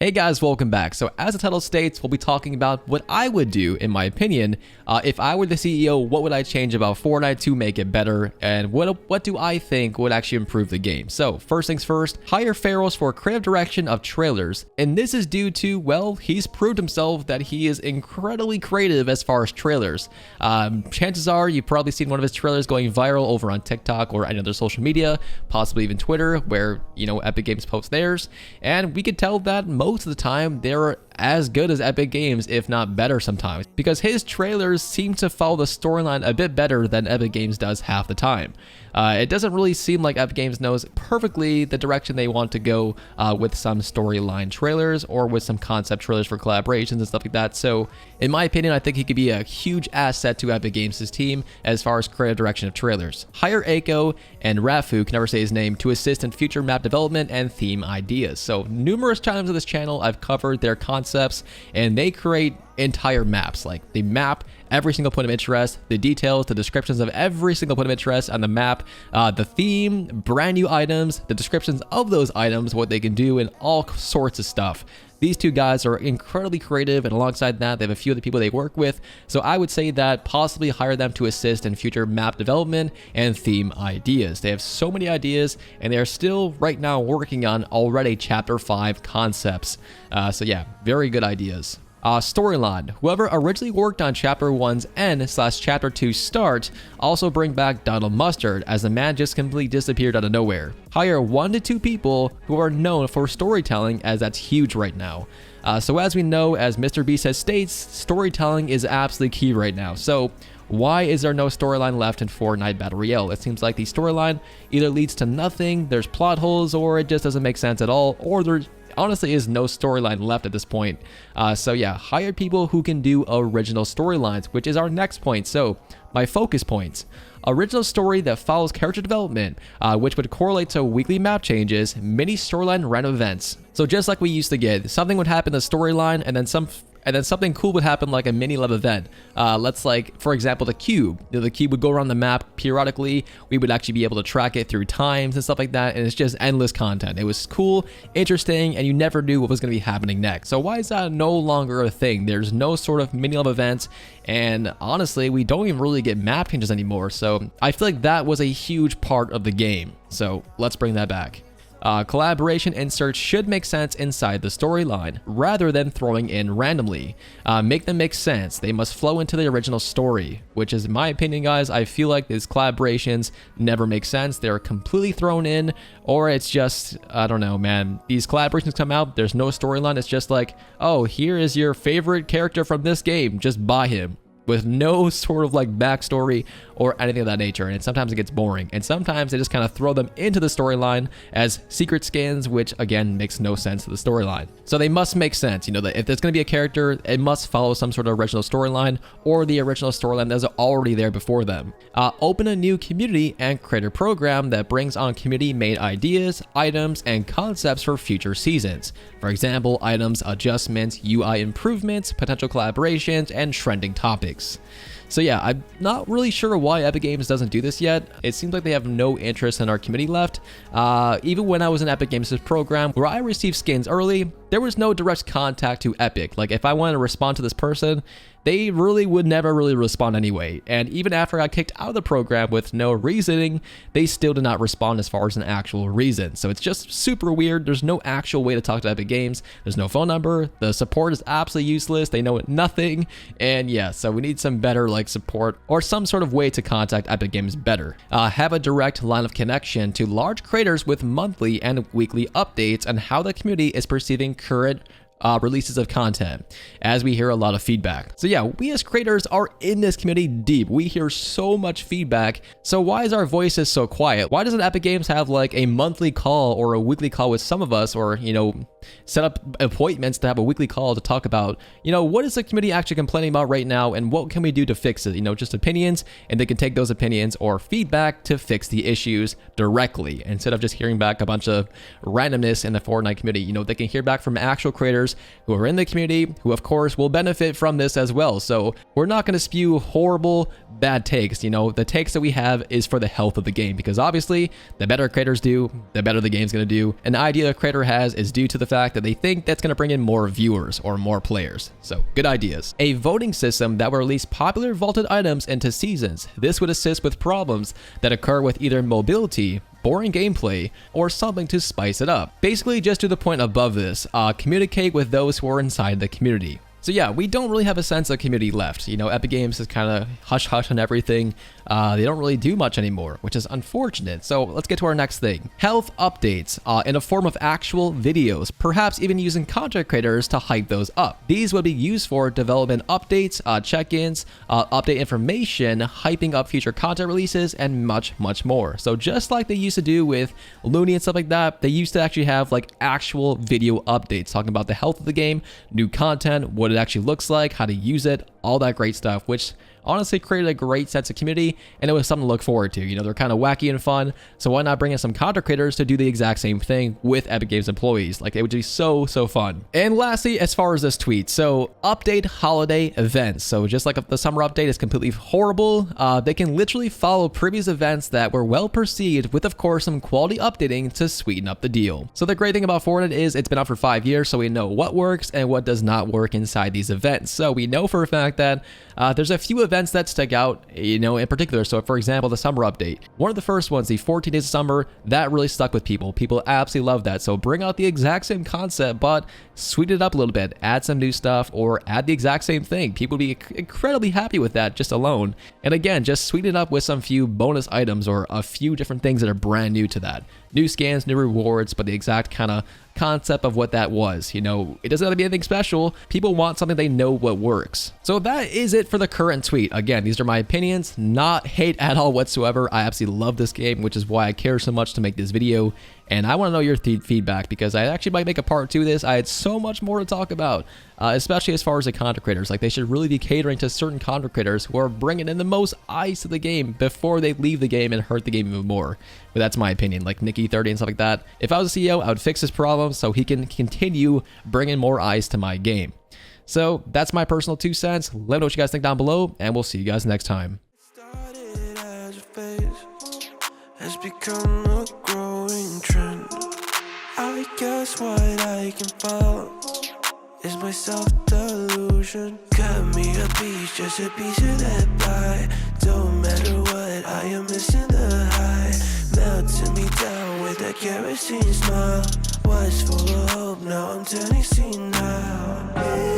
Hey guys, welcome back. So as the title states, we'll be talking about what I would do, in my opinion. If I were the CEO, what would I change about Fortnite to make it better? And what do I think would actually improve the game? So first things first, hire Pharaohs for creative direction of trailers. And this is due to, well, he's proved himself that he is incredibly creative as far as trailers. Chances are you've probably seen one of his trailers going viral over on TikTok or any other social media, possibly even Twitter, where, Epic Games posts theirs. And we could tell that most of the time they're as good as Epic Games, if not better sometimes, because his trailers seem to follow the storyline a bit better than Epic Games does half the time. It doesn't really seem like Epic Games knows perfectly the direction they want to go with some storyline trailers or with some concept trailers for collaborations and stuff like that. So in my opinion, I think he could be a huge asset to Epic Games' team as far as creative direction of trailers. Hire Aiko and Rafu, can never say his name, to assist in future map development and theme ideas. So numerous times on this channel, I've covered their concepts, and they create entire maps. Like, they map every single point of interest, the details, the descriptions of every single point of interest on the map, the theme, brand new items, the descriptions of those items, what they can do, and all sorts of stuff. These two guys are incredibly creative, and alongside that, they have a few of the people they work with. So I would say that possibly hire them to assist in future map development and theme ideas. They have so many ideas, and they are still right now working on already Chapter 5 concepts. So yeah, very good ideas. Storyline. Whoever originally worked on Chapter 1's end/Chapter 2's start, also bring back Donald Mustard, as the man just completely disappeared out of nowhere. Hire 1 to 2 people who are known for storytelling, as that's huge right now. So as we know, as Mr. Beast has states, storytelling is absolutely key right now. So why is there no storyline left in Fortnite Battle Royale? It seems like the storyline either leads to nothing, there's plot holes, or it just doesn't make sense at all, or there honestly is no storyline left at this point. So yeah, hire people who can do original storylines, which is our next point. So my focus points: original story that follows character development, which would correlate to weekly map changes, mini storyline random events. So just like we used to get, something would happen in the storyline, and then something cool would happen, like a mini live event. Let's, like, for example, the cube. The cube would go around the map periodically. We would actually be able to track it through times and stuff like that, and it's just endless content. It was cool, interesting, and you never knew what was going to be happening next. So why is that no longer a thing? There's no sort of mini live events, and honestly, we don't even really get map changes anymore. So I feel like that was a huge part of the game. So let's bring that back. Collaboration inserts should make sense inside the storyline, rather than throwing in randomly. Make them make sense. They must flow into the original story, which is, in my opinion, guys, I feel like these collaborations never make sense. They're completely thrown in, or it's just, I don't know, man. These collaborations come out, there's no storyline. It's just like, oh, here is your favorite character from this game, just buy him, with no sort of like backstory or anything of that nature. And sometimes it gets boring, and sometimes they just kind of throw them into the storyline as secret skins, which again makes no sense to the storyline. So they must make sense, that if there's going to be a character, it must follow some sort of original storyline, or the original storyline that's already there before them. Open a new community and creator program that brings on community made ideas, items, and concepts for future seasons. For example, items, adjustments, UI improvements, potential collaborations, and trending topics. So yeah, I'm not really sure why Epic Games doesn't do this yet. It seems like they have no interest in our community left. Even when I was in Epic Games' program, where I received skins early, there was no direct contact to Epic. Like, if I wanted to respond to this person, they really would never really respond anyway. And even after I got kicked out of the program with no reasoning, they still did not respond as far as an actual reason. So it's just super weird. There's no actual way to talk to Epic Games. There's no phone number. The support is absolutely useless. They know nothing. And yeah, so we need some better like support, or some sort of way to contact Epic Games better. Have a direct line of connection to large creators with monthly and weekly updates on how the community is perceiving current releases of content, as we hear a lot of feedback. So yeah, we as creators are in this community deep. We hear so much feedback. So why is our voices so quiet? Why doesn't Epic Games have like a monthly call or a weekly call with some of us, or set up appointments to have a weekly call to talk about, what is the community actually complaining about right now, and what can we do to fix it? Just opinions, and they can take those opinions or feedback to fix the issues directly, instead of just hearing back a bunch of randomness in the Fortnite community. They can hear back from actual creators creators who are in the community who of course will benefit from this as well. So we're not going to spew horrible bad takes. You know, the takes that we have is for the health of the game, because obviously the better creators do, the better the game's going to do. And the idea a creator has is due to the fact that they think that's going to bring in more viewers or more players. So good ideas. A voting system that will release popular vaulted items into seasons. This would assist with problems that occur with either mobility, boring gameplay, or something to spice it up. Basically, just to the point above this, communicate with those who are inside the community. So yeah, we don't really have a sense of community left. You know, Epic Games is kind of hush-hush on everything. They don't really do much anymore, which is unfortunate. So let's get to our next thing. Health updates in a form of actual videos, perhaps even using content creators to hype those up. These would be used for development updates, check-ins, update information, hyping up future content releases, and much, much more. So just like they used to do with Looney and stuff like that, they used to actually have like actual video updates talking about the health of the game, new content, what it actually looks like, how to use it, all that great stuff, which honestly created a great sense of community, and it was something to look forward to. You know, they're kind of wacky and fun, so why not bring in some content creators to do the exact same thing with Epic Games employees? Like, it would be so fun. And lastly, as far as this tweet, so update holiday events. So just like the summer update is completely horrible, they can literally follow previous events that were well perceived with, of course, some quality updating to sweeten up the deal. So the great thing about Fortnite is it's been out for 5 years, so we know what works and what does not work inside these events. So we know for a fact that there's a few events that stick out, you know, in particular. So for example, the summer update, one of the first ones, the 14 days of summer, that really stuck with people. People absolutely love that. So bring out the exact same concept, but sweeten it up a little bit, add some new stuff, or add the exact same thing. People would be incredibly happy with that just alone. And again, just sweeten it up with some few bonus items or a few different things that are brand new to that. New scans, new rewards, but the exact kind of concept of what that was. You know, it doesn't have to be anything special. People want something they know what works. So that is it for the current tweet. Again, these are my opinions, not hate at all whatsoever. I absolutely love this game, which is why I care so much to make this video. And I want to know your feedback, because I actually might make a part 2 of this. I had so much more to talk about, especially as far as the content creators. Like, they should really be catering to certain content creators who are bringing in the most ice to the game before they leave the game and hurt the game even more. But that's my opinion, like Nikki30 and stuff like that. If I was a CEO, I would fix this problem so he can continue bringing more eyes to my game. So that's my personal 2 cents. Let me know what you guys think down below, and we'll see you guys next time. Has become a growing trend. I guess what I can follow is my self-delusion. Cut me a piece, just a piece of that pie. Don't matter what, I am missing the high. Melting me down with a kerosene smile. Was full of hope, now I'm turning senile.